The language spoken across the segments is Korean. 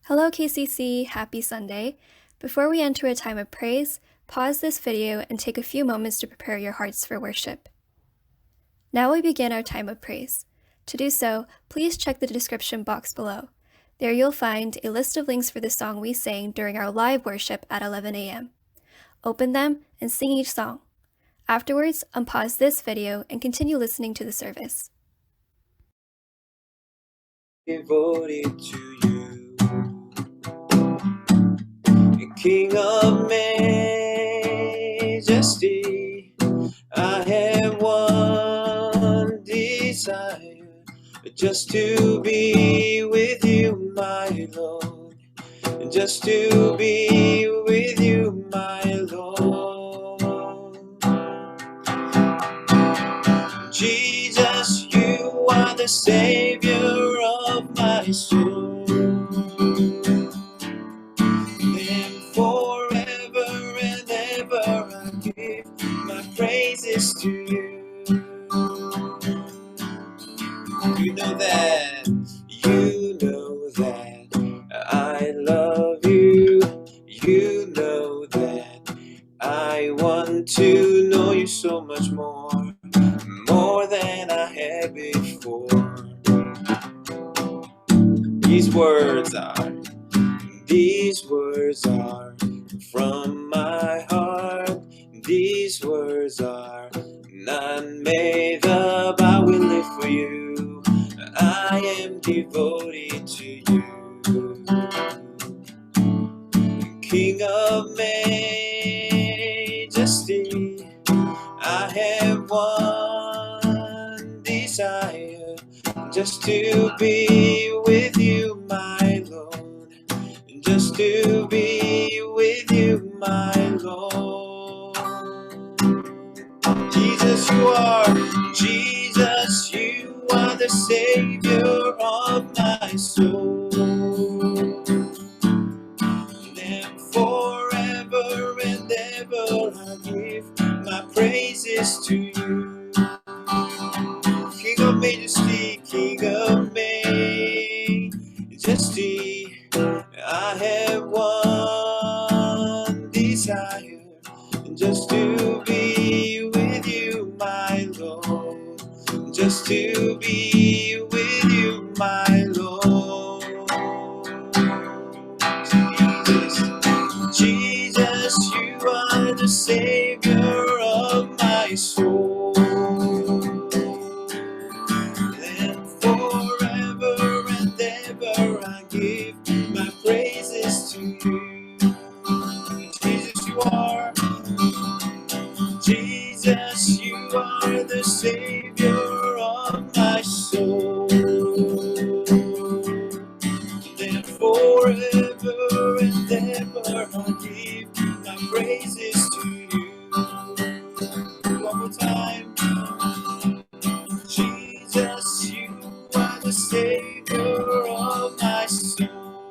Hello KCC, happy Sunday. Before we enter a time of praise, pause this video and take a few moments to prepare your hearts for worship. Now we begin our time of praise. To do so, please check the description box below. There you'll find a list of links for the song we sang during our live worship at 11 a.m. Open them and sing each song. Afterwards, unpause this video and continue listening to the service. Devoted to you, King of majesty, I have one desire, just to be with you, my Lord, just to be with you, my Lord. Jesus, you are the Savior of my soul, and forever and ever I give my praises to you. You know that I love you. You know that I want to know you so much more than I had before. These words are from my heart. These words are not made up. I will live for you. I am devoted to you. King of majesty, I have one desire, just to be with you, my Lord, just to be with you, my Lord. Jesus, you are the Savior of my soul, and forever and ever I give my praises to you. King of majesty, King of majesty, I have one desire, just to be with you, my Lord, just to be with you, my Lord. Jesus, you are the Savior of my soul, and forever and ever I give my praises to you. Jesus, you are the Savior of my soul, and forever and ever I give my praises to you. One more time. Jesus, you are the Savior of my soul,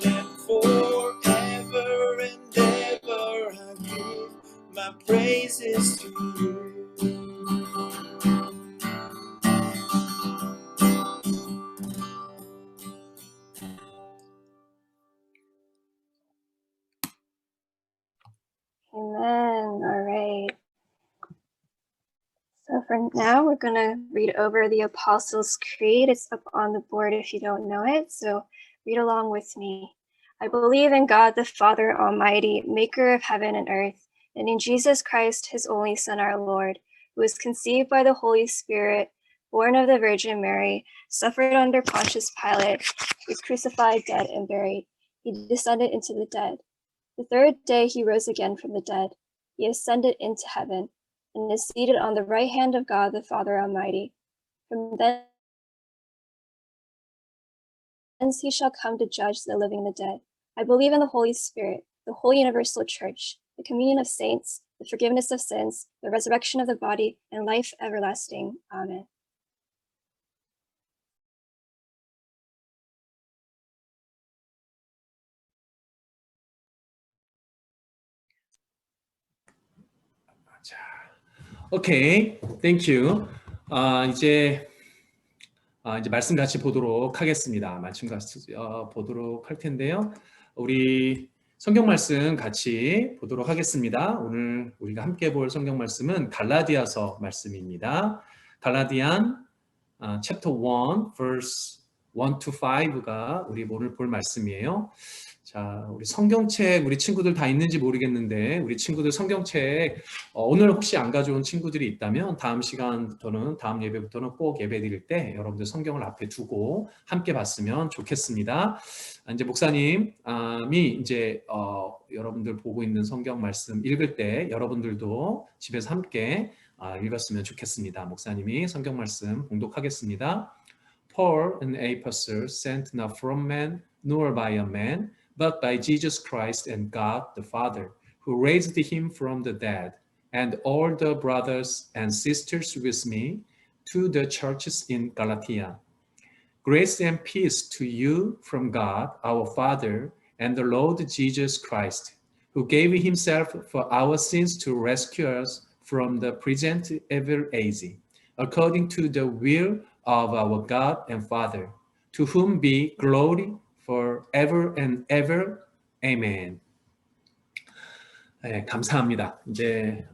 and forever and ever I give my praises to you. Amen. All right. So for now, we're going to read over the Apostles' Creed. It's up on the board if you don't know it, so read along with me. I believe in God the Father Almighty, maker of heaven and earth, and in Jesus Christ, his only Son, our Lord, who was conceived by the Holy Spirit, born of the Virgin Mary, suffered under Pontius Pilate, was crucified, dead, and buried. He descended into the dead. The third day he rose again from the dead. He ascended into heaven, and is seated on the right hand of God the Father Almighty. From thence he shall come to judge the living and the dead. I believe in the Holy Spirit, the holy universal church, the communion of saints, the forgiveness of sins, the resurrection of the body, and life everlasting. Amen. 오케이, thank you. 이제 이제 말씀 같이 보도록 하겠습니다. 말씀 같이 보도록 할 텐데요. 우리 성경 말씀 같이 보도록 하겠습니다. 오늘 우리가 함께 볼 성경 말씀은 갈라디아서 말씀입니다. 갈라디안 chapter 1 verse 1 to 5가 우리 오늘 볼 말씀이에요. 자, 우리 성경책 우리 친구들 다 있는지 모르겠는데 우리 친구들 성경책 오늘 혹시 안 가져온 친구들이 있다면 다음 시간부터는 다음 예배부터는 꼭 예배 드릴 때 여러분들 성경을 앞에 두고 함께 봤으면 좋겠습니다. 이제 목사님이 이제 여러분들 보고 있는 성경 말씀 읽을 때 여러분들도 집에서 함께 읽었으면 좋겠습니다. 목사님이 성경 말씀 봉독하겠습니다. Paul, an apostle, sent not from man nor by a man, but by Jesus Christ and God the Father, who raised him from the dead, and all the brothers and sisters with me, to the churches in Galatia. Grace and peace to you from God, our Father, and the Lord Jesus Christ, who gave himself for our sins to rescue us from the present evil age, according to the will of our God and Father, to whom be glory forever and ever. Amen. 네, 감사합니다. 이제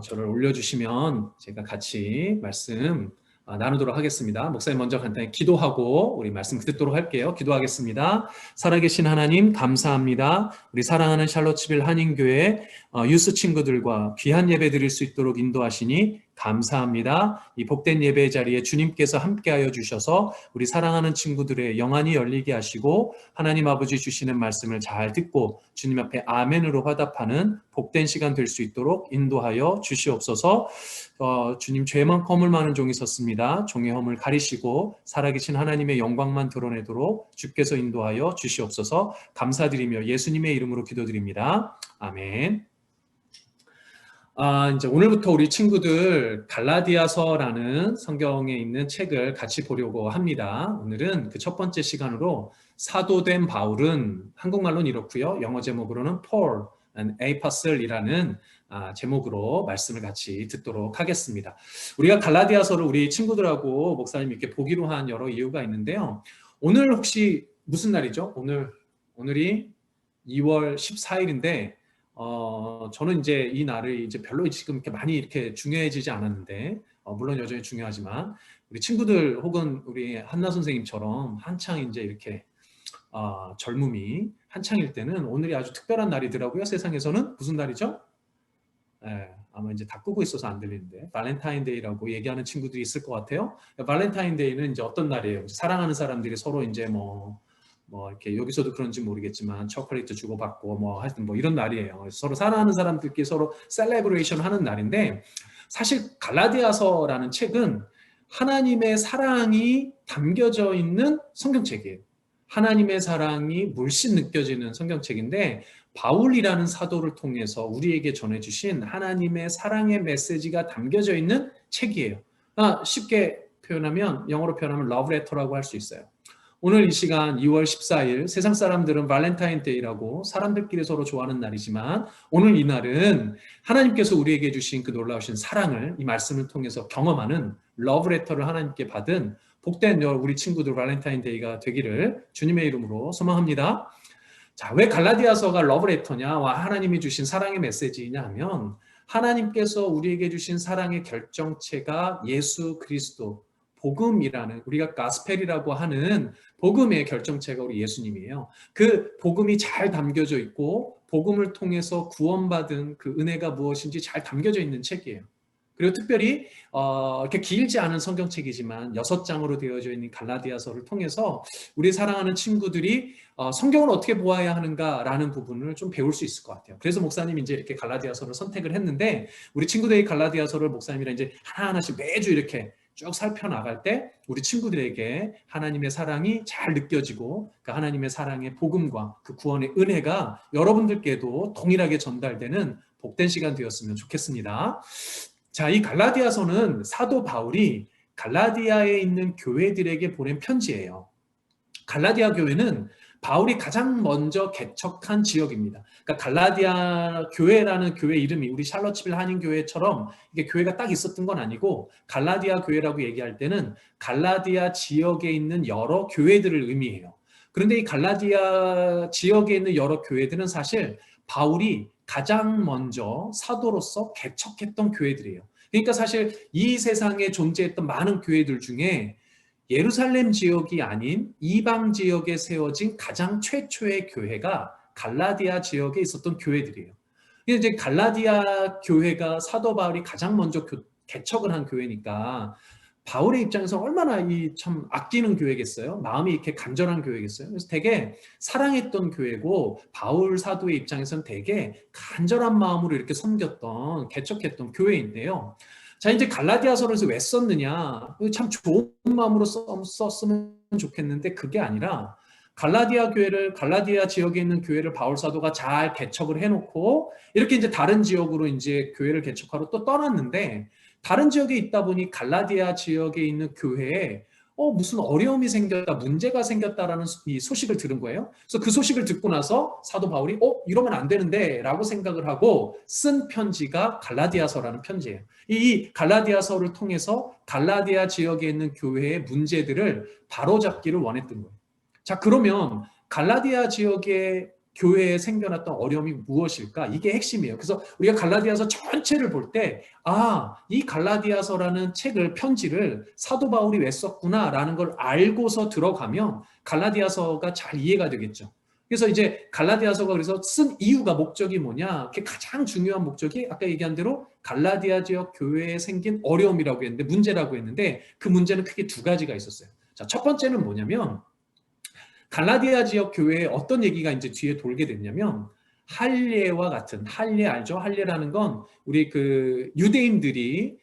저를 올려주시면 제가 같이 말씀 나누도록 하겠습니다. 목사님 먼저 간단히 기도하고 우리 말씀 듣도록 할게요. 기도하겠습니다. 살아계신 하나님 감사합니다. 우리 사랑하는 샬롯치빌 한인교회 유스 친구들과 귀한 예배 드릴 수 있도록 인도하시니 감사합니다. 이 복된 예배 자리에 주님께서 함께하여 주셔서 우리 사랑하는 친구들의 영안이 열리게 하시고 하나님 아버지 주시는 말씀을 잘 듣고 주님 앞에 아멘으로 화답하는 복된 시간 될 수 있도록 인도하여 주시옵소서. 주님 죄만 허물 많은 종이 섰습니다. 종의 허물 가리시고 살아계신 하나님의 영광만 드러내도록 주께서 인도하여 주시옵소서. 감사드리며 예수님의 이름으로 기도드립니다. 아멘. 이제 오늘부터 우리 친구들 갈라디아서라는 성경에 있는 책을 같이 보려고 합니다. 오늘은 그 첫 번째 시간으로 사도된 바울은 한국말로는 이렇고요. 영어 제목으로는 Paul, an Apostle이라는 제목으로 말씀을 같이 듣도록 하겠습니다. 우리가 갈라디아서를 우리 친구들하고 목사님 이렇게 보기로 한 여러 이유가 있는데요. 오늘 혹시 무슨 날이죠? 오늘이 2월 14일인데 저는 이제 이 날을 이제 별로 지금 이렇게 많이 이렇게 중요해지지 않았는데, 물론 여전히 중요하지만, 우리 친구들 혹은 우리 한나 선생님처럼 한창 이제 이렇게, 젊음이 한창일 때는 오늘이 아주 특별한 날이더라고요. 세상에서는 무슨 날이죠? 아마 이제 다 끄고 있어서 안 들리는데, 발렌타인데이라고 얘기하는 친구들이 있을 것 같아요. 발렌타인데이는 이제 어떤 날이에요? 사랑하는 사람들이 서로 이제 뭐 이렇게 여기서도 그런지 모르겠지만 초콜릿 주고받고 하여튼 이런 날이에요. 서로 사랑하는 사람들끼리 서로 셀레브레이션 하는 날인데 사실 갈라디아서라는 책은 하나님의 사랑이 담겨져 있는 성경책이에요. 하나님의 사랑이 물씬 느껴지는 성경책인데 바울이라는 사도를 통해서 우리에게 전해주신 하나님의 사랑의 메시지가 담겨져 있는 책이에요. 쉽게 표현하면 영어로 표현하면 러브레터라고 할 수 있어요. 오늘 이 시간 2월 14일 세상 사람들은 발렌타인데이라고 사람들끼리 서로 좋아하는 날이지만 오늘 이 날은 하나님께서 우리에게 주신 그 놀라우신 사랑을 이 말씀을 통해서 경험하는 러브레터를 하나님께 받은 복된 우리 친구들 발렌타인데이가 되기를 주님의 이름으로 소망합니다. 자, 왜 갈라디아서가 러브레터냐? 하나님이 주신 사랑의 메시지냐 하면 하나님께서 우리에게 주신 사랑의 결정체가 예수 그리스도 복음이라는 우리가 가스펠이라고 하는 복음의 결정체가 우리 예수님이에요. 그 복음이 잘 담겨져 있고 복음을 통해서 구원받은 그 은혜가 무엇인지 잘 담겨져 있는 책이에요. 그리고 특별히 이렇게 길지 않은 성경책이지만 6장으로 되어져 있는 갈라디아서를 통해서 우리 사랑하는 친구들이 성경을 어떻게 보아야 하는가라는 부분을 좀 배울 수 있을 것 같아요. 그래서 목사님이 이제 이렇게 갈라디아서를 선택을 했는데 우리 친구들이 갈라디아서를 목사님이랑 이제 하나하나씩 매주 이렇게 쭉 살펴나갈 때 우리 친구들에게 하나님의 사랑이 잘 느껴지고 그 하나님의 사랑의 복음과 그 구원의 은혜가 여러분들께도 동일하게 전달되는 복된 시간 되었으면 좋겠습니다. 자, 이 갈라디아서는 사도 바울이 갈라디아에 있는 교회들에게 보낸 편지예요. 갈라디아 교회는 바울이 가장 먼저 개척한 지역입니다. 그러니까 갈라디아 교회라는 교회 이름이 우리 샬럿치빌 한인교회처럼 이게 교회가 딱 있었던 건 아니고 갈라디아 교회라고 얘기할 때는 갈라디아 지역에 있는 여러 교회들을 의미해요. 그런데 이 갈라디아 지역에 있는 여러 교회들은 사실 바울이 가장 먼저 사도로서 개척했던 교회들이에요. 그러니까 사실 이 세상에 존재했던 많은 교회들 중에 예루살렘 지역이 아닌 이방 지역에 세워진 가장 최초의 교회가 갈라디아 지역에 있었던 교회들이에요. 이제 갈라디아 교회가 사도 바울이 가장 먼저 개척을 한 교회니까 바울의 입장에서 얼마나 이 참 아끼는 교회겠어요? 마음이 이렇게 간절한 교회겠어요? 그래서 되게 사랑했던 교회고 바울 사도의 입장에서는 되게 간절한 마음으로 이렇게 섬겼던 개척했던 교회인데요. 자, 이제 갈라디아서를 왜 썼느냐? 참 좋은 마음으로 썼으면 좋겠는데 그게 아니라 갈라디아 지역에 있는 교회를 바울 사도가 잘 개척을 해놓고 이렇게 이제 다른 지역으로 이제 교회를 개척하러 또 떠났는데 다른 지역에 있다 보니 갈라디아 지역에 있는 교회에 무슨 어려움이 생겼다, 문제가 생겼다라는 이 소식을 들은 거예요. 그래서 그 소식을 듣고 나서 사도 바울이 이러면 안 되는데 라고 생각을 하고 쓴 편지가 갈라디아서라는 편지예요. 이 갈라디아서를 통해서 갈라디아 지역에 있는 교회의 문제들을 바로잡기를 원했던 거예요. 자, 그러면 갈라디아 지역의 교회에 생겨났던 어려움이 무엇일까? 이게 핵심이에요. 그래서 우리가 갈라디아서 전체를 볼 때, 이 갈라디아서라는 책을, 편지를 사도 바울이 왜 썼구나라는 걸 알고서 들어가면 갈라디아서가 잘 이해가 되겠죠. 그래서 이제 갈라디아서가 그래서 쓴 이유가 목적이 뭐냐? 가장 중요한 목적이 아까 얘기한 대로 갈라디아 지역 교회에 생긴 어려움이라고 했는데, 문제라고 했는데 그 문제는 크게 두 가지가 있었어요. 자, 첫 번째는 뭐냐면 갈라디아 지역 교회에 어떤 얘기가 이제 뒤에 돌게 됐냐면 할례와 같은, 할례 알죠? 할례라는 건 우리 그 유대인들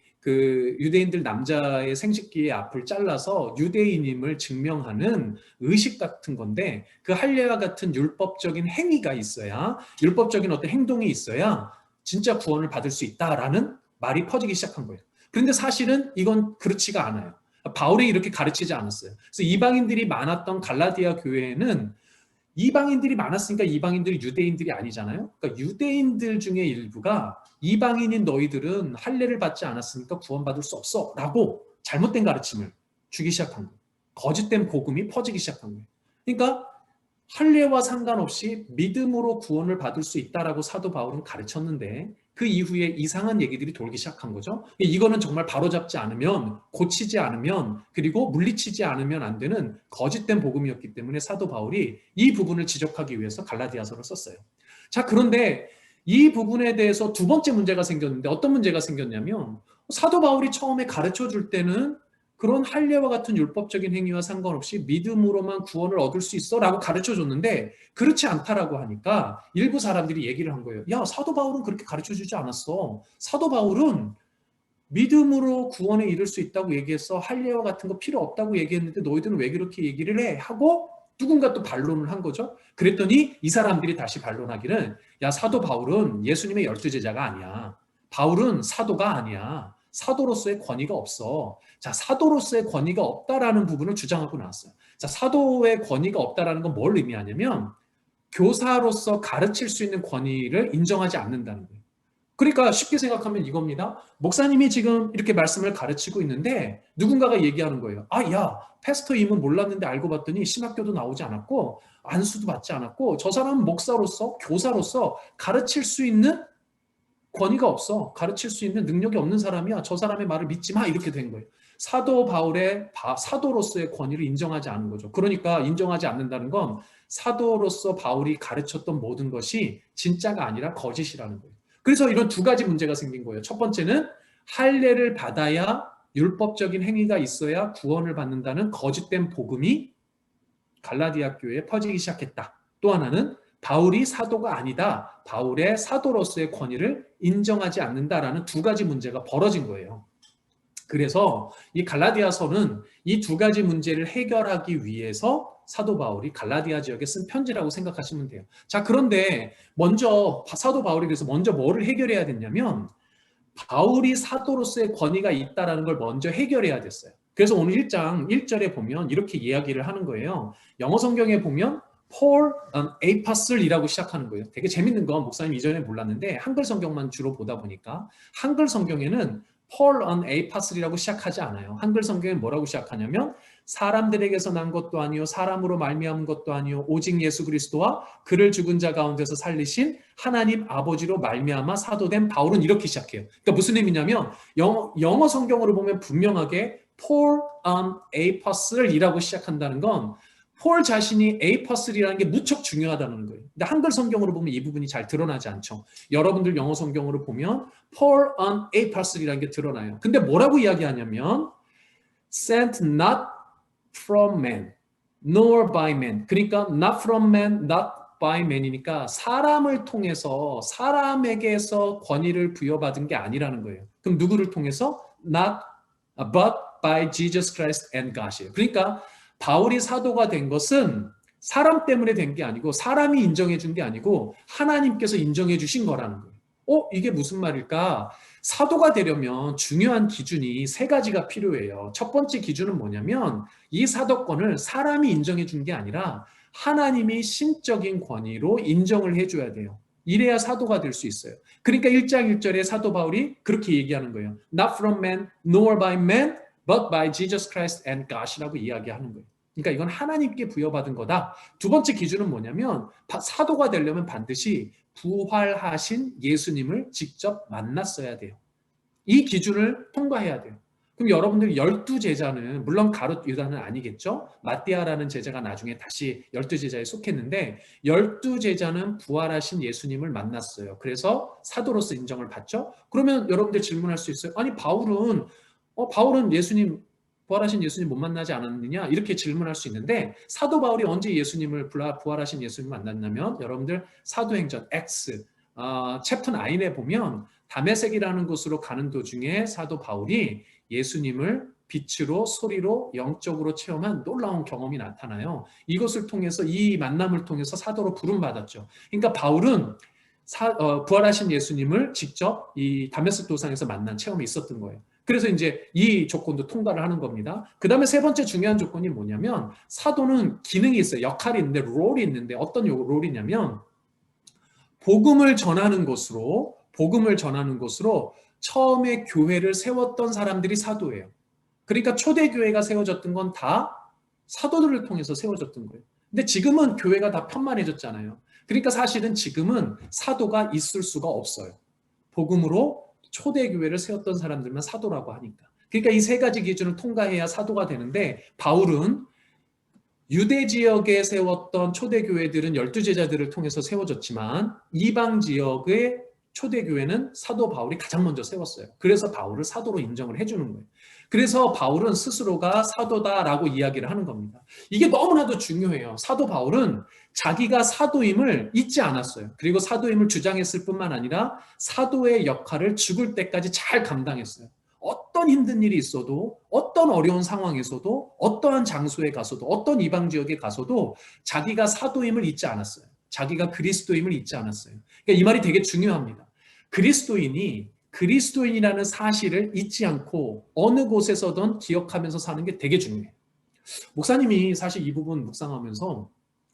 남자의 생식기의 앞을 잘라서 유대인임을 증명하는 의식 같은 건데 그 할례와 같은 율법적인 행위가 있어야, 율법적인 어떤 행동이 있어야 진짜 구원을 받을 수 있다라는 말이 퍼지기 시작한 거예요. 그런데 사실은 이건 그렇지가 않아요. 바울이 이렇게 가르치지 않았어요. 그래서 이방인들이 많았던 갈라디아 교회에는 이방인들이 많았으니까 이방인들이 유대인들이 아니잖아요. 그러니까 유대인들 중에 일부가 이방인인 너희들은 할례를 받지 않았으니까 구원받을 수 없어 라고 잘못된 가르침을 주기 시작한 거예요. 거짓된 복음이 퍼지기 시작한 거예요. 그러니까 할례와 상관없이 믿음으로 구원을 받을 수 있다라고 사도 바울은 가르쳤는데 그 이후에 이상한 얘기들이 돌기 시작한 거죠. 이거는 정말 바로잡지 않으면, 고치지 않으면, 그리고 물리치지 않으면 안 되는 거짓된 복음이었기 때문에 사도 바울이 이 부분을 지적하기 위해서 갈라디아서를 썼어요. 자, 그런데 이 부분에 대해서 두 번째 문제가 생겼는데 어떤 문제가 생겼냐면 사도 바울이 처음에 가르쳐 줄 때는 그런 할례와 같은 율법적인 행위와 상관없이 믿음으로만 구원을 얻을 수 있어 라고 가르쳐 줬는데 그렇지 않다라고 하니까 일부 사람들이 얘기를 한 거예요. 야, 사도 바울은 그렇게 가르쳐 주지 않았어. 사도 바울은 믿음으로 구원에 이를 수 있다고 얘기했어. 할례와 같은 거 필요 없다고 얘기했는데 너희들은 왜 그렇게 얘기를 해? 하고 누군가 또 반론을 한 거죠. 그랬더니 이 사람들이 다시 반론하기는 야, 사도 바울은 예수님의 12제자가 아니야. 바울은 사도가 아니야. 사도로서의 권위가 없어. 자, 사도로서의 권위가 없다라는 부분을 주장하고 나왔어요. 자, 사도의 권위가 없다라는 건 뭘 의미하냐면 교사로서 가르칠 수 있는 권위를 인정하지 않는다는 거예요. 그러니까 쉽게 생각하면 이겁니다. 목사님이 지금 이렇게 말씀을 가르치고 있는데 누군가가 얘기하는 거예요. 야, 패스터임은 몰랐는데 알고 봤더니 신학교도 나오지 않았고 안수도 받지 않았고 저 사람은 목사로서, 교사로서 가르칠 수 있는 권위가 없어. 가르칠 수 있는 능력이 없는 사람이야. 저 사람의 말을 믿지 마. 이렇게 된 거예요. 사도 바울의 사도로서의 권위를 인정하지 않은 거죠. 그러니까 인정하지 않는다는 건 사도로서 바울이 가르쳤던 모든 것이 진짜가 아니라 거짓이라는 거예요. 그래서 이런 두 가지 문제가 생긴 거예요. 첫 번째는 할례를 받아야 율법적인 행위가 있어야 구원을 받는다는 거짓된 복음이 갈라디아 교회에 퍼지기 시작했다. 또 하나는 바울이 사도가 아니다. 바울의 사도로서의 권위를 인정하지 않는다라는 두 가지 문제가 벌어진 거예요. 그래서 이 갈라디아서는 이 두 가지 문제를 해결하기 위해서 사도 바울이 갈라디아 지역에 쓴 편지라고 생각하시면 돼요. 자, 그런데 먼저 사도 바울이 그래서 먼저 뭐를 해결해야 됐냐면 바울이 사도로서의 권위가 있다라는 걸 먼저 해결해야 됐어요. 그래서 오늘 1장 1절에 보면 이렇게 이야기를 하는 거예요. 영어 성경에 보면 Paul an apostl이라고 시작하는 거예요. 되게 재밌는 건 목사님 이전에 몰랐는데 한글 성경만 주로 보다 보니까 한글 성경에는 Paul an apostl이라고 시작하지 않아요. 한글 성경에 뭐라고 시작하냐면 사람들에게서 난 것도 아니요 사람으로 말미암은 것도 아니요 오직 예수 그리스도와 그를 죽은 자 가운데서 살리신 하나님 아버지로 말미암아 사도된 바울은 이렇게 시작해요. 그러니까 무슨 의미냐면 영어 성경으로 보면 분명하게 Paul an apostl이라고 시작한다는 건 폴 자신이 에이퍼슬이라는 게 무척 중요하다는 거예요. 근데 한글 성경으로 보면 이 부분이 잘 드러나지 않죠. 여러분들 영어 성경으로 보면 Paul an apostl이라는 게 드러나요. 근데 뭐라고 이야기하냐면 sent not from man, nor by man. 그러니까 not from man, not by man이니까 사람을 통해서 사람에게서 권위를 부여받은 게 아니라는 거예요. 그럼 누구를 통해서? Not but by Jesus Christ and God이에요. 그러니까 바울이 사도가 된 것은 사람 때문에 된 게 아니고 사람이 인정해 준 게 아니고 하나님께서 인정해 주신 거라는 거예요. 이게 무슨 말일까? 사도가 되려면 중요한 기준이 세 가지가 필요해요. 첫 번째 기준은 뭐냐면 이 사도권을 사람이 인정해 준 게 아니라 하나님이 신적인 권위로 인정을 해줘야 돼요. 이래야 사도가 될 수 있어요. 그러니까 1장 1절에 사도 바울이 그렇게 얘기하는 거예요. Not from man, nor by man, but by Jesus Christ and God이라고 이야기하는 거예요. 그러니까 이건 하나님께 부여받은 거다. 두 번째 기준은 뭐냐면 사도가 되려면 반드시 부활하신 예수님을 직접 만났어야 돼요. 이 기준을 통과해야 돼요. 그럼 여러분들 12제자는 물론 가룟 유다는 아니겠죠. 마띠아라는 제자가 나중에 다시 12제자에 속했는데 12제자는 부활하신 예수님을 만났어요. 그래서 사도로서 인정을 받죠. 그러면 여러분들 질문할 수 있어요. 아니 바울은 부활하신 예수님 못 만나지 않았느냐? 이렇게 질문할 수 있는데 사도 바울이 언제 부활하신 예수님을 만났냐면 여러분들 사도행전 X 챕터 9에 보면 다메섹이라는 곳으로 가는 도중에 사도 바울이 예수님을 빛으로 소리로 영적으로 체험한 놀라운 경험이 나타나요. 이것을 통해서 이 만남을 통해서 사도로 부름받았죠. 그러니까 바울은 부활하신 예수님을 직접 이 다메섹 도상에서 만난 체험이 있었던 거예요. 그래서 이제 이 조건도 통과를 하는 겁니다. 그 다음에 세 번째 중요한 조건이 뭐냐면 사도는 기능이 있어요. 역할이 있는데 롤이 있는데 어떤 롤이냐면 복음을 전하는 곳으로 처음에 교회를 세웠던 사람들이 사도예요. 그러니까 초대교회가 세워졌던 건 다 사도들을 통해서 세워졌던 거예요. 근데 지금은 교회가 다 편만해졌잖아요. 그러니까 사실은 지금은 사도가 있을 수가 없어요. 복음으로 초대교회를 세웠던 사람들만 사도라고 하니까. 그러니까 이 세 가지 기준을 통과해야 사도가 되는데 바울은 유대 지역에 세웠던 초대교회들은 12제자들을 통해서 세워졌지만 이방 지역의 초대교회는 사도 바울이 가장 먼저 세웠어요. 그래서 바울을 사도로 인정을 해주는 거예요. 그래서 바울은 스스로가 사도다라고 이야기를 하는 겁니다. 이게 너무나도 중요해요. 사도 바울은 자기가 사도임을 잊지 않았어요. 그리고 사도임을 주장했을 뿐만 아니라 사도의 역할을 죽을 때까지 잘 감당했어요. 어떤 힘든 일이 있어도 어떤 어려운 상황에서도 어떠한 장소에 가서도 어떤 이방 지역에 가서도 자기가 사도임을 잊지 않았어요. 자기가 그리스도임을 잊지 않았어요. 그러니까 이 말이 되게 중요합니다. 그리스도인이라는 사실을 잊지 않고 어느 곳에서든 기억하면서 사는 게 되게 중요해요. 목사님이 사실 이 부분 묵상하면서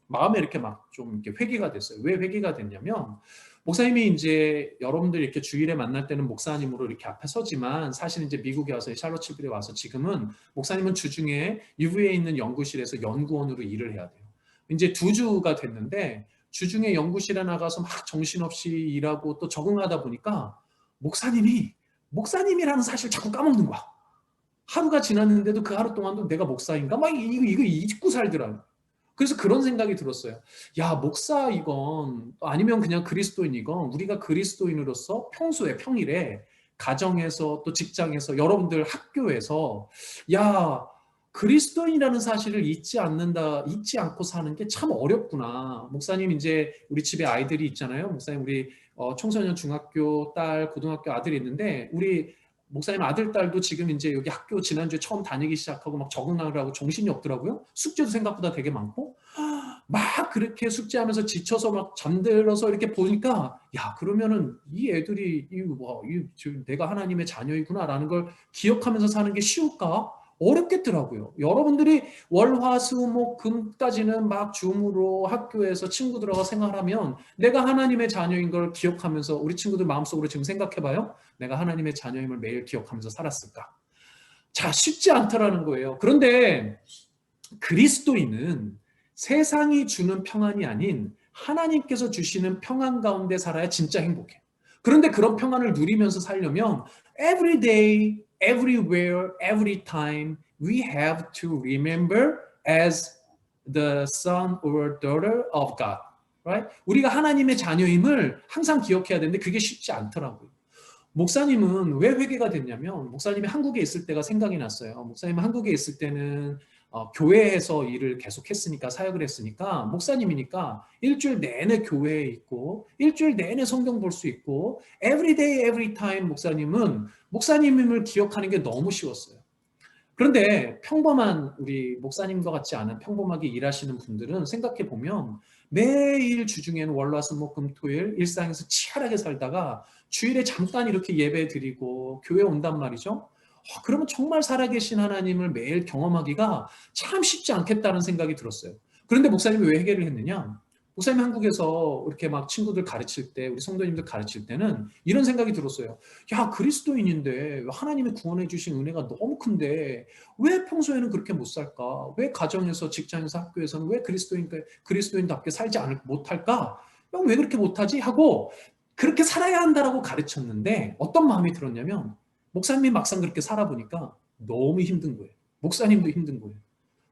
마음에 이렇게 막 좀 이렇게 회개가 됐어요. 왜 회개가 됐냐면 목사님이 이제 여러분들 이렇게 주일에 만날 때는 목사님으로 이렇게 앞에 서지만 사실 이제 미국에 와서 샬롯치빌에 와서 지금은 목사님은 주중에 UV에 있는 연구실에서 연구원으로 일을 해야 돼요. 이제 2주가 됐는데 주중에 연구실에 나가서 막 정신없이 일하고 또 적응하다 보니까 목사님이라는 사실을 자꾸 까먹는 거야. 하루가 지났는데도 그 하루 동안도 내가 목사인가? 막 이거 잊고 살더라고요. 그래서 그런 생각이 들었어요. 야, 목사 이건 아니면 그냥 그리스도인이건 우리가 그리스도인으로서 평일에 가정에서 또 직장에서 여러분들 학교에서 야, 그리스도인이라는 사실을 잊지 않고 사는 게 참 어렵구나. 목사님 이제 우리 집에 아이들이 있잖아요. 목사님 우리 청소년 중학교 딸, 고등학교 아들이 있는데 우리 목사님 아들, 딸도 지금 이제 여기 학교 지난주에 처음 다니기 시작하고 막 적응하느라고 정신이 없더라고요. 숙제도 생각보다 되게 많고 막 그렇게 숙제하면서 지쳐서 막 잠들어서 이렇게 보니까 야, 그러면은 이 애들이 내가 하나님의 자녀이구나라는 걸 기억하면서 사는 게 쉬울까? 어렵겠더라고요. 여러분들이 월화수목금까지는 막 줌으로 학교에서 친구들하고 생활하면 내가 하나님의 자녀인 걸 기억하면서 우리 친구들 마음속으로 지금 생각해봐요. 내가 하나님의 자녀임을 매일 기억하면서 살았을까? 자, 쉽지 않더라는 거예요. 그런데 그리스도인은 세상이 주는 평안이 아닌 하나님께서 주시는 평안 가운데 살아야 진짜 행복해요. 그런데 그런 평안을 누리면서 살려면 every day, everywhere, every time we have to remember as the son or daughter of God. Right? 우리가 하나님의 자녀임을 항상 기억해야 되는데 그게 쉽지 않더라고요. 목사님은 왜 회개가 됐냐면 목사님이 한국에 있을 때가 생각이 났어요. 목사님은 한국에 있을 때는 교회에서 일을 계속했으니까 사역을 했으니까 목사님이니까 일주일 내내 교회에 있고 일주일 내내 성경 볼 수 있고 every day, every time 목사님은 목사님임을 기억하는 게 너무 쉬웠어요. 그런데 평범한 우리 목사님과 같지 않은 평범하게 일하시는 분들은 생각해 보면 매일 주중에는 월화수목금토일 일상에서 치열하게 살다가 주일에 잠깐 이렇게 예배 드리고 교회 온단 말이죠. 그러면 정말 살아계신 하나님을 매일 경험하기가 참 쉽지 않겠다는 생각이 들었어요. 그런데 목사님이 왜 회개를 했느냐? 목사님 한국에서 이렇게 막 친구들 가르칠 때, 우리 성도님들 가르칠 때는 이런 생각이 들었어요. 야, 그리스도인인데 하나님이 구원해 주신 은혜가 너무 큰데 왜 평소에는 그렇게 못 살까? 왜 가정에서, 직장에서, 학교에서는 왜 그리스도인답게 살지 못할까? 왜 그렇게 못하지? 하고 그렇게 살아야 한다라고 가르쳤는데 어떤 마음이 들었냐면 목사님이 막상 그렇게 살아보니까 너무 힘든 거예요. 목사님도 힘든 거예요.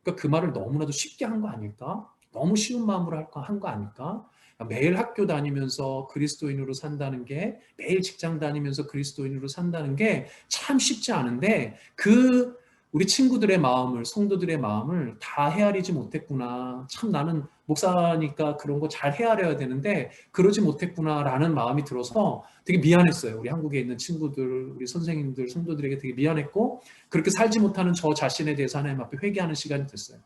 그러니까 그 말을 너무나도 쉽게 한 거 아닐까? 너무 쉬운 마음으로 한 거 아닐까? 매일 학교 다니면서 그리스도인으로 산다는 게, 매일 직장 다니면서 그리스도인으로 산다는 게 참 쉽지 않은데 우리 친구들의 마음을, 성도들의 마음을 다 헤아리지 못했구나. 참 나는 목사니까 그런 거 잘 헤아려야 되는데 그러지 못했구나라는 마음이 들어서 되게 미안했어요. 우리 한국에 있는 친구들, 우리 선생님들, 성도들에게 되게 미안했고 그렇게 살지 못하는 저 자신에 대해서 하나님 앞에 회개하는 시간이 됐어요.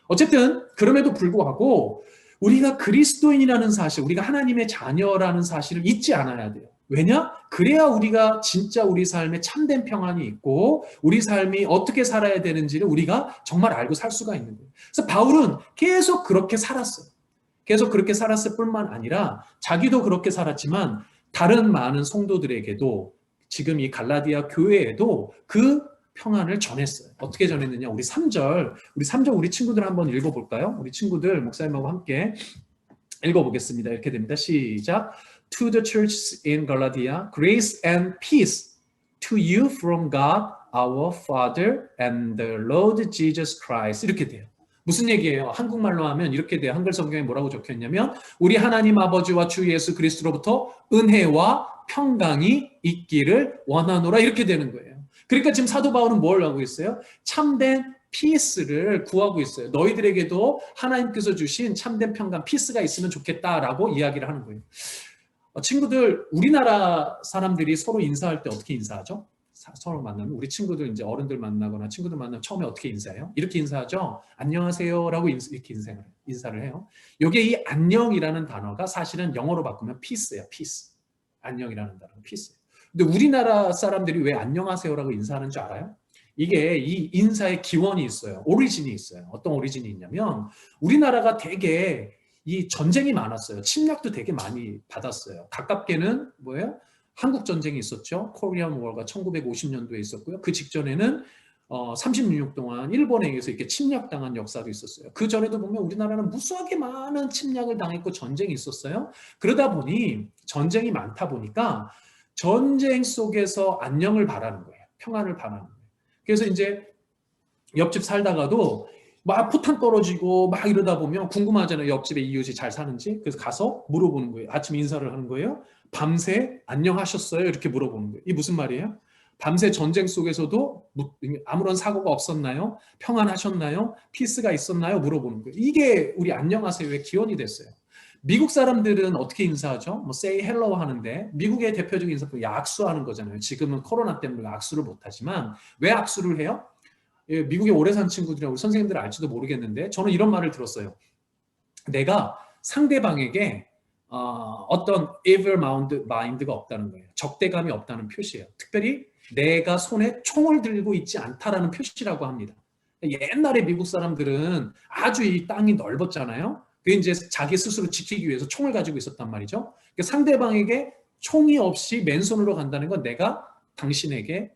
어쨌든 그럼에도 불구하고 우리가 그리스도인이라는 사실, 우리가 하나님의 자녀라는 사실을 잊지 않아야 돼요. 왜냐? 그래야 우리가 진짜 우리 삶에 참된 평안이 있고 우리 삶이 어떻게 살아야 되는지를 우리가 정말 알고 살 수가 있는 거예요. 그래서 바울은 계속 그렇게 살았어요. 계속 그렇게 살았을 뿐만 아니라 자기도 그렇게 살았지만 다른 많은 성도들에게도 지금 이 갈라디아 교회에도 그 평안을 전했어요. 어떻게 전했느냐? 우리 3절 우리 친구들 한번 읽어볼까요? 우리 친구들 목사님하고 함께 읽어보겠습니다. 이렇게 됩니다. 시작. To the churches in Galatia, grace and peace to you from God, our Father, and the Lord Jesus Christ. 이렇게 돼요. 무슨 얘기예요? 한국말로 하면 이렇게 돼요. 한글 성경에 뭐라고 적혀있냐면 우리 하나님 아버지와 주 예수 그리스도로부터 은혜와 평강이 있기를 원하노라 이렇게 되는 거예요. 그러니까 지금 사도 바울은 뭘 하고 있어요? 참된 피스를 구하고 있어요. 너희들에게도 하나님께서 주신 참된 평강, 피스가 있으면 좋겠다라고 이야기를 하는 거예요. 친구들, 우리나라 사람들이 서로 인사할 때 어떻게 인사하죠? 서로 만나면 우리 친구들 이제 어른들 만나거나 친구들 만나면 처음에 어떻게 인사해요? 이렇게 인사하죠. 안녕하세요라고 이렇게 인사를 해요. 이게 이 안녕이라는 단어가 사실은 영어로 바꾸면 peace예요. peace. 안녕이라는 단어가 peace예요. 근데 우리나라 사람들이 왜 안녕하세요라고 인사하는 줄 알아요? 이게 이 인사의 기원이 있어요. 오리진이 있어요. 어떤 오리진이 있냐면 우리나라가 되게 이 전쟁이 많았어요. 침략도 되게 많이 받았어요. 가깝게는 뭐예요? 한국 전쟁이 있었죠. 코리안 워가 1950년도에 있었고요. 그 직전에는 36년 동안 일본에 의해서 이렇게 침략당한 역사도 있었어요. 그 전에도 보면 우리나라는 무수하게 많은 침략을 당했고 전쟁이 있었어요. 그러다 보니 전쟁이 많다 보니까 전쟁 속에서 안녕을 바라는 거예요. 평안을 바라는 거예요. 그래서 이제 옆집 살다가도 막 포탄 떨어지고 막 이러다 보면 궁금하잖아요. 옆집에 이웃이 잘 사는지. 그래서 가서 물어보는 거예요. 아침 인사를 하는 거예요. 밤새 안녕하셨어요? 이렇게 물어보는 거예요. 이게 무슨 말이에요? 밤새 전쟁 속에서도 아무런 사고가 없었나요? 평안하셨나요? 피스가 있었나요? 물어보는 거예요. 이게 우리 안녕하세요의 기원이 됐어요. 미국 사람들은 어떻게 인사하죠? 뭐 say hello 하는데 미국의 대표적인 인사법이 악수하는 거잖아요. 지금은 코로나 때문에 악수를 못하지만 왜 악수를 해요? 미국에 오래 산 친구들이나 우리 선생님들 알지도 모르겠는데 저는 이런 말을 들었어요. 내가 상대방에게 어떤 evil mind가 없다는 거예요. 적대감이 없다는 표시예요. 특별히 내가 손에 총을 들고 있지 않다라는 표시라고 합니다. 옛날에 미국 사람들은 아주 이 땅이 넓었잖아요. 그게 이제 자기 스스로 지키기 위해서 총을 가지고 있었단 말이죠. 상대방에게 총이 없이 맨손으로 간다는 건 내가 당신에게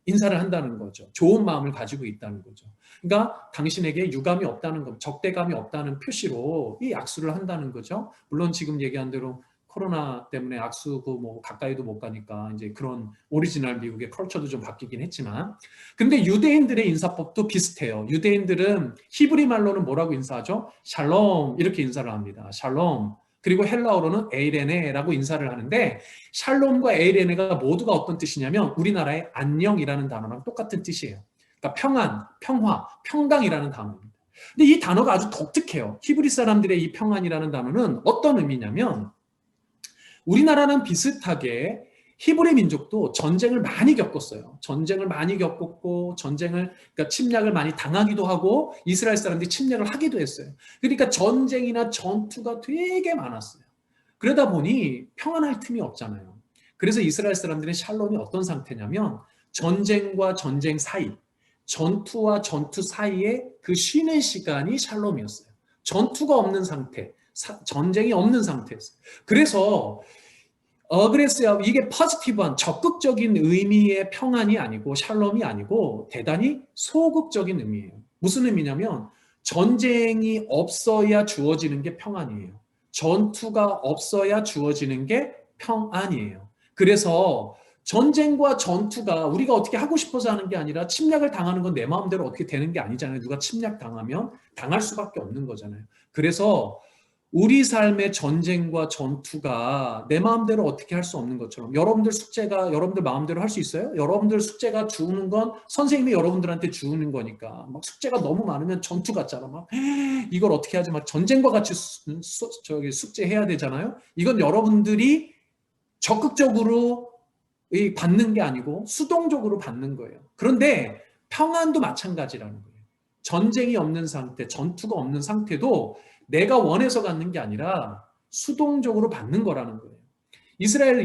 인사를 한다는 거죠. 좋은 마음을 가지고 있다는 거죠. 그러니까 당신에게 유감이 없다는 것, 적대감이 없다는 표시로 이 악수를 한다는 거죠. 물론 지금 얘기한 대로 코로나 때문에 악수고 뭐 가까이도 못 가니까 이제 그런 오리지널 미국의 컬처도 좀 바뀌긴 했지만, 근데 유대인들의 인사법도 비슷해요. 유대인들은 히브리 말로는 뭐라고 인사하죠? 샬롬 이렇게 인사를 합니다. 샬롬. 그리고 헬라어로는 에이레네라고 인사를 하는데, 샬롬과 에이레네가 모두가 어떤 뜻이냐면 우리나라의 안녕이라는 단어랑 똑같은 뜻이에요. 그러니까 평안, 평화, 평강이라는 단어입니다. 근데 이 단어가 아주 독특해요. 히브리 사람들의 이 평안이라는 단어는 어떤 의미냐면, 우리나라는 비슷하게 히브리 민족도 전쟁을 많이 겪었어요. 전쟁을 많이 겪었고, 그러니까 침략을 많이 당하기도 하고, 이스라엘 사람들이 침략을 하기도 했어요. 그러니까 전쟁이나 전투가 되게 많았어요. 그러다 보니 평안할 틈이 없잖아요. 그래서 이스라엘 사람들의 샬롬이 어떤 상태냐면, 전쟁과 전쟁 사이, 전투와 전투 사이에 그 쉬는 시간이 샬롬이었어요. 전투가 없는 상태, 전쟁이 없는 상태였어요. 그래서 어그레시브, 이게 포지티브한 적극적인 의미의 평안이 아니고 샬롬이 아니고 대단히 소극적인 의미예요. 무슨 의미냐면 전쟁이 없어야 주어지는 게 평안이에요. 전투가 없어야 주어지는 게 평안이에요. 그래서 전쟁과 전투가 우리가 어떻게 하고 싶어서 하는 게 아니라, 침략을 당하는 건 내 마음대로 어떻게 되는 게 아니잖아요. 누가 침략 당하면 당할 수밖에 없는 거잖아요. 그래서 우리 삶의 전쟁과 전투가 내 마음대로 어떻게 할 수 없는 것처럼, 여러분들 숙제가 여러분들 마음대로 할 수 있어요? 여러분들 숙제가 주는 건 선생님이 여러분들한테 주는 거니까, 막 숙제가 너무 많으면 전투 같잖아. 막 이걸 어떻게 하지? 막 전쟁과 같이 숙제해야 되잖아요. 이건 여러분들이 적극적으로 받는 게 아니고 수동적으로 받는 거예요. 그런데 평안도 마찬가지라는 거예요. 전쟁이 없는 상태, 전투가 없는 상태도 내가 원해서 갖는 게 아니라 수동적으로 받는 거라는 거예요. 이스라엘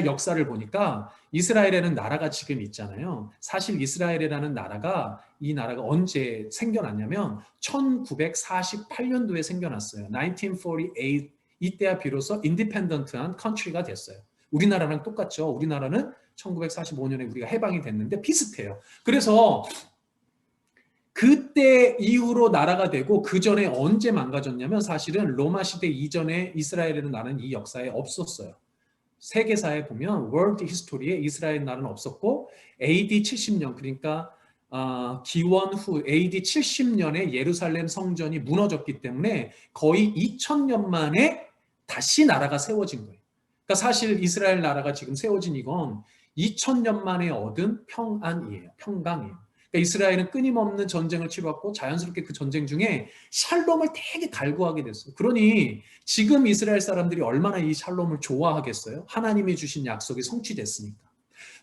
역사를 보니까 이스라엘에는 나라가 지금 있잖아요. 사실 이스라엘이라는 나라가, 이 나라가 언제 생겨났냐면 1948년도에 생겨났어요. 1948, 이때야 비로소 인디펜던트한 컨트리가 됐어요. 우리나라랑 똑같죠. 우리나라는 1945년에 우리가 해방이 됐는데 비슷해요. 그래서 그때 이후로 나라가 되고, 그 전에 언제 망가졌냐면 사실은 로마 시대 이전에 이스라엘이라는 나라는 이 역사에 없었어요. 세계사에 보면 월드 히스토리에 이스라엘 나라는 없었고, AD 70년, 그러니까 기원 후 AD 70년에 예루살렘 성전이 무너졌기 때문에 거의 2000년 만에 다시 나라가 세워진 거예요. 그러니까 사실 이스라엘 나라가 지금 세워진 이건 2000년 만에 얻은 평안이에요. 평강이에요. 그러니까 이스라엘은 끊임없는 전쟁을 치렀고 자연스럽게 그 전쟁 중에 샬롬을 되게 갈구하게 됐어요. 그러니 지금 이스라엘 사람들이 얼마나 이 샬롬을 좋아하겠어요? 하나님이 주신 약속이 성취됐으니까.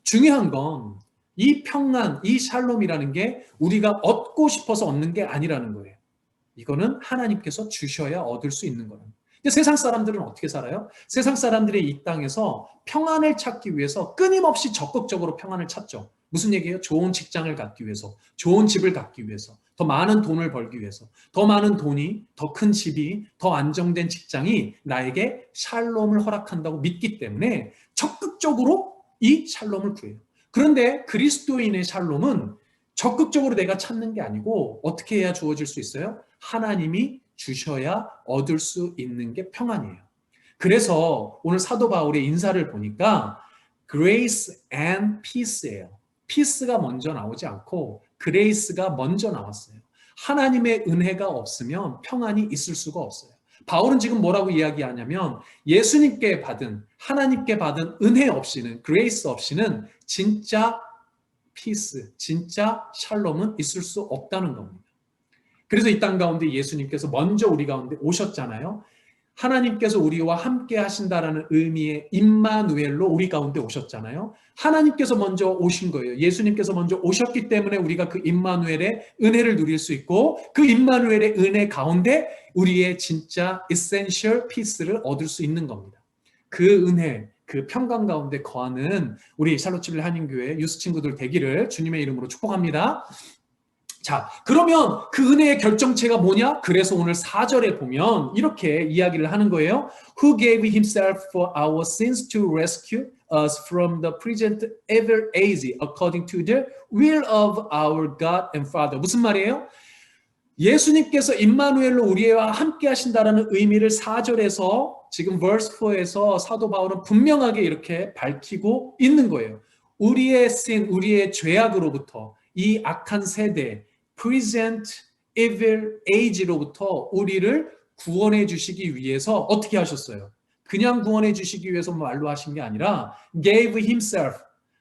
중요한 건 이 평안, 이 샬롬이라는 게 우리가 얻고 싶어서 얻는 게 아니라는 거예요. 이거는 하나님께서 주셔야 얻을 수 있는 거예요. 근데 세상 사람들은 어떻게 살아요? 세상 사람들이 이 땅에서 평안을 찾기 위해서 끊임없이 적극적으로 평안을 찾죠. 무슨 얘기예요? 좋은 직장을 갖기 위해서, 좋은 집을 갖기 위해서, 더 많은 돈을 벌기 위해서, 더 많은 돈이, 더 큰 집이, 더 안정된 직장이 나에게 샬롬을 허락한다고 믿기 때문에 적극적으로 이 샬롬을 구해요. 그런데 그리스도인의 샬롬은 적극적으로 내가 찾는 게 아니고 어떻게 해야 주어질 수 있어요? 하나님이 주셔야 얻을 수 있는 게 평안이에요. 그래서 오늘 사도 바울의 인사를 보니까 grace and peace예요. peace가 먼저 나오지 않고 grace가 먼저 나왔어요. 하나님의 은혜가 없으면 평안이 있을 수가 없어요. 바울은 지금 뭐라고 이야기하냐면 예수님께 받은, 하나님께 받은 은혜 없이는, grace 없이는 진짜 peace, 진짜 샬롬은 있을 수 없다는 겁니다. 그래서 이 땅 가운데 예수님께서 먼저 우리 가운데 오셨잖아요. 하나님께서 우리와 함께 하신다라는 의미의 임마누엘로 우리 가운데 오셨잖아요. 하나님께서 먼저 오신 거예요. 예수님께서 먼저 오셨기 때문에 우리가 그 임마누엘의 은혜를 누릴 수 있고, 그 임마누엘의 은혜 가운데 우리의 진짜 essential peace를 얻을 수 있는 겁니다. 그 은혜, 그 평강 가운데 거하는 우리 샬롯집일 한인교회 유스 친구들 되기를 주님의 이름으로 축복합니다. 자, 그러면 그 은혜의 결정체가 뭐냐? 그래서 오늘 4절에 보면 이렇게 이야기를 하는 거예요. Who gave himself for our sins to rescue us from the present evil age according to the will of our God and Father. 무슨 말이에요? 예수님께서 임마누엘로 우리와 함께 하신다라는 의미를 4절에서 지금 verse 4에서 사도 바울은 분명하게 이렇게 밝히고 있는 거예요. 우리의 sin, 우리의 죄악으로부터 이 악한 세대, present evil age로부터 우리를 구원해 주시기 위해서 어떻게 하셨어요? 그냥 구원해 주시기 위해서 말로 하신 게 아니라 gave himself,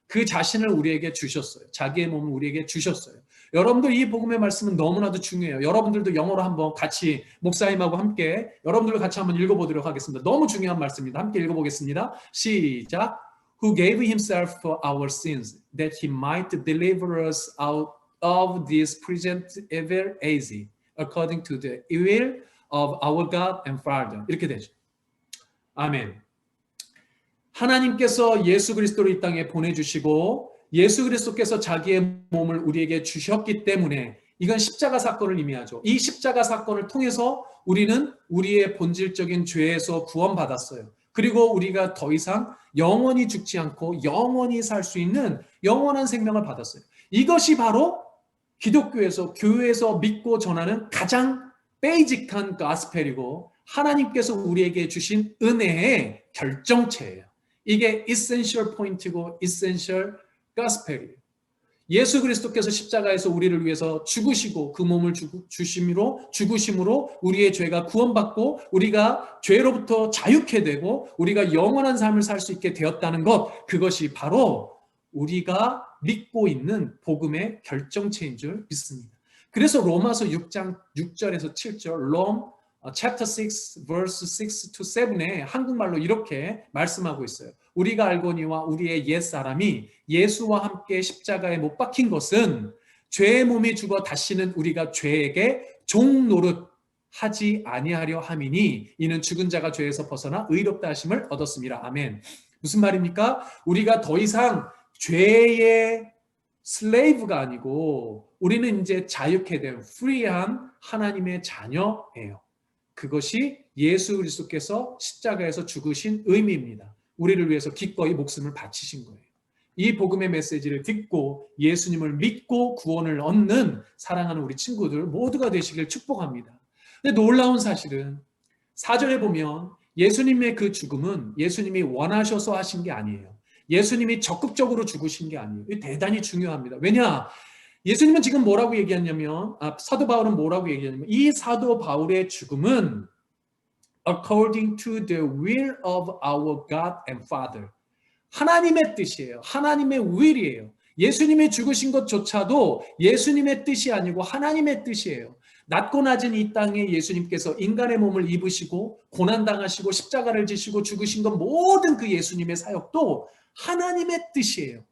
그 자신을 우리에게 주셨어요. 자기의 몸을 우리에게 주셨어요. 여러분들 이 복음의 말씀은 너무나도 중요해요. 여러분들도 영어로 한번 같이 목사님하고 함께 여러분들과 같이 한번 읽어보도록 하겠습니다. 너무 중요한 말씀입니다. 함께 읽어보겠습니다. 시작. Who gave himself for our sins, that he might deliver us out of this present evil age, according to the will of our God and Father. 이렇게 되죠. 아멘. 하나님께서 예수 그리스도를 이 땅에 보내주시고 예수 그리스도께서 자기의 몸을 우리에게 주셨기 때문에 이건 십자가 사건을 의미하죠. 이 십자가 사건을 통해서 우리는 우리의 본질적인 죄에서 구원받았어요. 그리고 우리가 더 이상 영원히 죽지 않고 영원히 살 수 있는 영원한 생명을 받았어요. 이것이 바로 기독교에서 교회에서 믿고 전하는 가장 베이직한 가스펠이고 하나님께서 우리에게 주신 은혜의 결정체예요. 이게 essential 포인트고 essential 가스펠이에요. 예수 그리스도께서 십자가에서 우리를 위해서 죽으시고 그 몸을 죽으심으로 우리의 죄가 구원받고 우리가 죄로부터 자유케 되고 우리가 영원한 삶을 살 수 있게 되었다는 것, 그것이 바로 우리가 믿고 있는 복음의 결정체인 줄 믿습니다. 그래서 로마서 6장 6절에서 7절 chapter 6 verse 6 to 7에 한국말로 이렇게 말씀하고 있어요. 우리가 알거니와 우리의 옛사람이 예수와 함께 십자가에 못 박힌 것은 죄의 몸이 죽어 다시는 우리가 죄에게 종노릇 하지 아니하려 함이니 이는 죽은 자가 죄에서 벗어나 의롭다 하심을 얻었습니다. 아멘. 무슨 말입니까? 우리가 더 이상 죄의 슬레이브가 아니고 우리는 이제 자유케 된 프리한 하나님의 자녀예요. 그것이 예수 그리스도께서 십자가에서 죽으신 의미입니다. 우리를 위해서 기꺼이 목숨을 바치신 거예요. 이 복음의 메시지를 듣고 예수님을 믿고 구원을 얻는 사랑하는 우리 친구들 모두가 되시길 축복합니다. 근데 놀라운 사실은 4절에 보면 예수님의 그 죽음은 예수님이 원하셔서 하신 게 아니에요. 예수님이 적극적으로 죽으신 게 아니에요. 이게 대단히 중요합니다. 왜냐? 예수님은 지금 뭐라고 얘기했냐면 사도 바울은 뭐라고 얘기했냐면 이 사도 바울의 죽음은 according to the will of our God and Father. 하나님의 뜻이에요. 하나님의 will이에요. 예수님이 죽으신 것조차도 예수님의 뜻이 아니고 하나님의 뜻이에요. 낮고 낮은 이 땅에 예수님께서 인간의 몸을 입으시고 고난당하시고 십자가를 지시고 죽으신 것 모든 그 예수님의 사역도 하나님의 뜻이에요.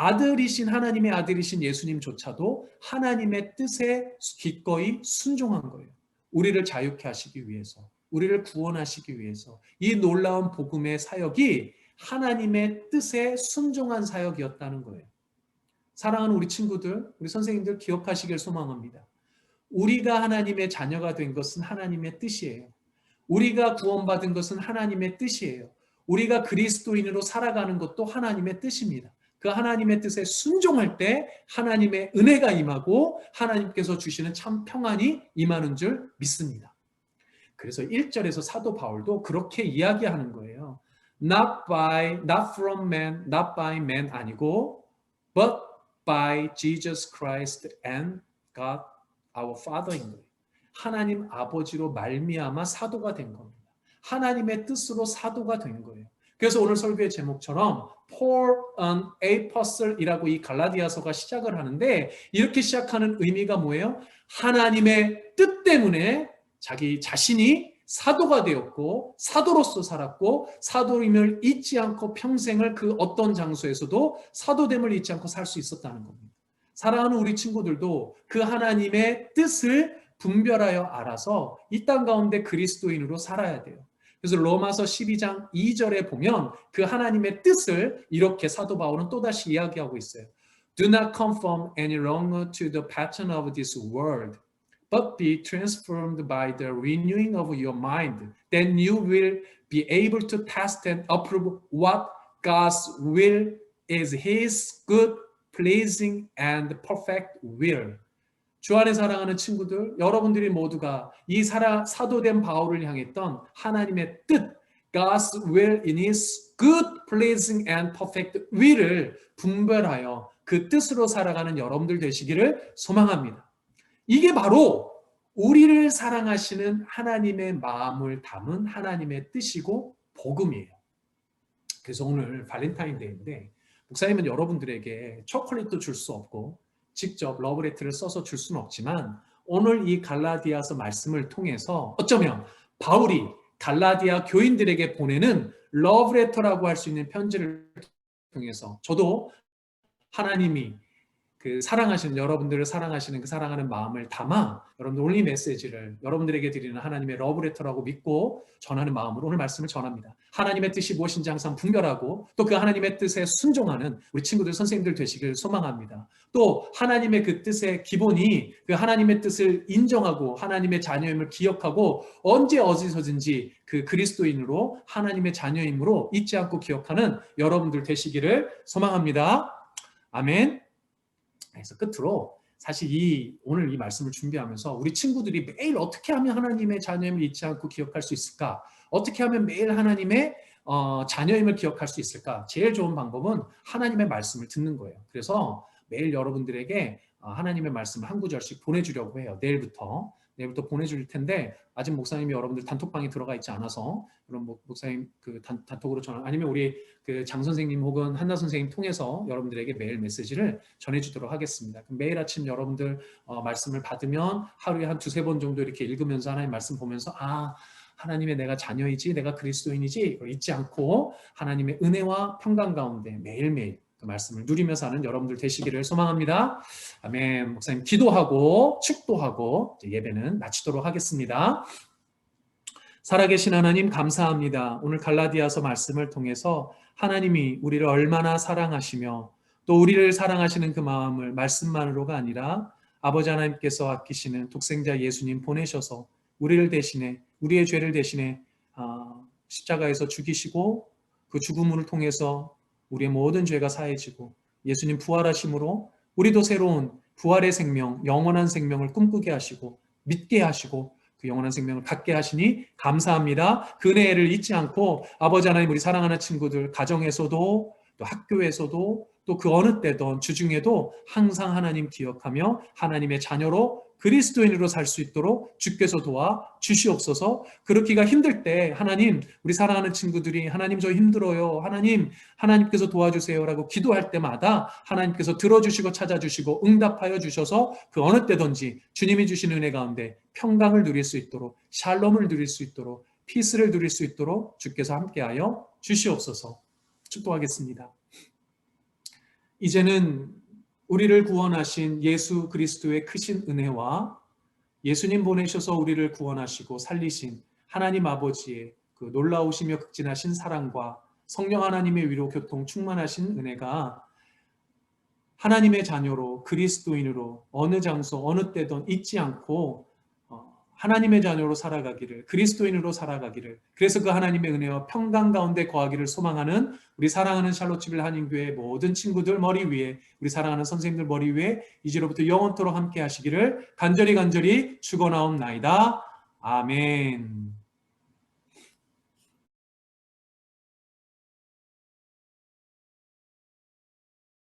아들이신 하나님의 아들이신 예수님조차도 하나님의 뜻에 기꺼이 순종한 거예요. 우리를 자유케 하시기 위해서, 우리를 구원하시기 위해서 이 놀라운 복음의 사역이 하나님의 뜻에 순종한 사역이었다는 거예요. 사랑하는 우리 친구들, 우리 선생님들 기억하시길 소망합니다. 우리가 하나님의 자녀가 된 것은 하나님의 뜻이에요. 우리가 구원받은 것은 하나님의 뜻이에요. 우리가 그리스도인으로 살아가는 것도 하나님의 뜻입니다. 그 하나님의 뜻에 순종할 때 하나님의 은혜가 임하고 하나님께서 주시는 참 평안이 임하는 줄 믿습니다. 그래서 1절에서 사도 바울도 그렇게 이야기하는 거예요. Not from man, not by man 아니고 but by Jesus Christ and God our Father인 거예요. 하나님 아버지로 말미암아 사도가 된 겁니다. 하나님의 뜻으로 사도가 된 거예요. 그래서 오늘 설교의 제목처럼 Paul an Apostle이라고 이 갈라디아서가 시작을 하는데 이렇게 시작하는 의미가 뭐예요? 하나님의 뜻 때문에 자기 자신이 사도가 되었고 사도로서 살았고 사도임을 잊지 않고 평생을 그 어떤 장소에서도 사도됨을 잊지 않고 살 수 있었다는 겁니다. 사랑하는 우리 친구들도 그 하나님의 뜻을 분별하여 알아서 이 땅 가운데 그리스도인으로 살아야 돼요. 그래서 로마서 12장 2절에 보면 그 하나님의 뜻을 이렇게 사도 바울은 또다시 이야기하고 있어요. Do not conform any longer to the pattern of this world, but be transformed by the renewing of your mind. Then you will be able to test and approve what God's will is, His good, pleasing, and perfect will. 주 안에 사랑하는 친구들, 여러분들이 모두가 이 사도된 바울을 향했던 하나님의 뜻, God's will in His good, pleasing, and perfect will을 분별하여 그 뜻으로 살아가는 여러분들 되시기를 소망합니다. 이게 바로 우리를 사랑하시는 하나님의 마음을 담은 하나님의 뜻이고 복음이에요. 그래서 오늘 발렌타인데이인데 목사님은 여러분들에게 초콜릿도 줄 수 없고 직접 러브레터를 써서 줄 수는 없지만 오늘 이 갈라디아서 말씀을 통해서 어쩌면 바울이 갈라디아 교인들에게 보내는 러브레터라고 할 수 있는 편지를 통해서 저도 하나님이 그 사랑하시는 여러분들을 사랑하시는 그 사랑하는 마음을 담아 여러분들 올리 메시지를 여러분들에게 드리는 하나님의 러브레터라고 믿고 전하는 마음으로 오늘 말씀을 전합니다. 하나님의 뜻이 무엇인지 항상 분별하고 또 그 하나님의 뜻에 순종하는 우리 친구들 선생님들 되시길 소망합니다. 또 하나님의 그 뜻의 기본이 그 하나님의 뜻을 인정하고 하나님의 자녀임을 기억하고 언제 어디서든지 그 그리스도인으로 하나님의 자녀임으로 잊지 않고 기억하는 여러분들 되시기를 소망합니다. 아멘. 그래서 끝으로 사실 오늘 이 말씀을 준비하면서 우리 친구들이 매일 어떻게 하면 하나님의 자녀임을 잊지 않고 기억할 수 있을까? 어떻게 하면 매일 하나님의 자녀임을 기억할 수 있을까? 제일 좋은 방법은 하나님의 말씀을 듣는 거예요. 그래서 매일 여러분들에게 하나님의 말씀을 한 구절씩 보내주려고 해요. 내일부터 보내줄 텐데 아직 목사님이 여러분들 단톡방에 들어가 있지 않아서 그럼 목사님 그 단톡으로 전화 아니면 우리 그 장 선생님 혹은 한나 선생님 통해서 여러분들에게 매일 메시지를 전해주도록 하겠습니다. 그럼 매일 아침 여러분들 말씀을 받으면 하루에 한 두세 번 정도 이렇게 읽으면서 하나님 말씀 보면서 하나님의 내가 자녀이지 내가 그리스도인이지 잊지 않고 하나님의 은혜와 평강 가운데 매일매일 그 말씀을 누리며 사는 여러분들 되시기를 소망합니다. 아멘. 목사님 기도하고 축도하고 예배는 마치도록 하겠습니다. 살아계신 하나님 감사합니다. 오늘 갈라디아서 말씀을 통해서 하나님이 우리를 얼마나 사랑하시며 또 우리를 사랑하시는 그 마음을 말씀만으로가 아니라 아버지 하나님께서 아끼시는 독생자 예수님 보내셔서 우리를 대신해 우리의 죄를 대신해 십자가에서 죽이시고 그 죽음을 통해서 우리의 모든 죄가 사해지고 예수님 부활하심으로 우리도 새로운 부활의 생명, 영원한 생명을 꿈꾸게 하시고 믿게 하시고 그 영원한 생명을 갖게 하시니 감사합니다. 그 은혜를 잊지 않고 아버지 하나님 우리 사랑하는 친구들 가정에서도 또 학교에서도 또 그 어느 때든 주중에도 항상 하나님 기억하며 하나님의 자녀로 그리스도인으로 살 수 있도록 주께서 도와 주시옵소서. 그렇기가 힘들 때 하나님 우리 사랑하는 친구들이 하나님 저 힘들어요. 하나님께서 도와주세요 라고 기도할 때마다 하나님께서 들어주시고 찾아주시고 응답하여 주셔서 그 어느 때든지 주님이 주신 은혜 가운데 평강을 누릴 수 있도록 샬롬을 누릴 수 있도록 피스를 누릴 수 있도록 주께서 함께하여 주시옵소서. 축복하겠습니다. 이제는 우리를 구원하신 예수 그리스도의 크신 은혜와 예수님 보내셔서 우리를 구원하시고 살리신 하나님 아버지의 그 놀라우시며 극진하신 사랑과 성령 하나님의 위로 교통 충만하신 은혜가 하나님의 자녀로 그리스도인으로 어느 장소 어느 때든 잊지 않고 하나님의 자녀로 살아가기를 그리스도인으로 살아가기를 그래서 그 하나님의 은혜와 평강 가운데 거하기를 소망하는 우리 사랑하는 샬롯집일 한인교회 모든 친구들 머리 위에 우리 사랑하는 선생님들 머리 위에 이제로부터 영원토록 함께 하시기를 간절히 축원하옵나이다. 아멘.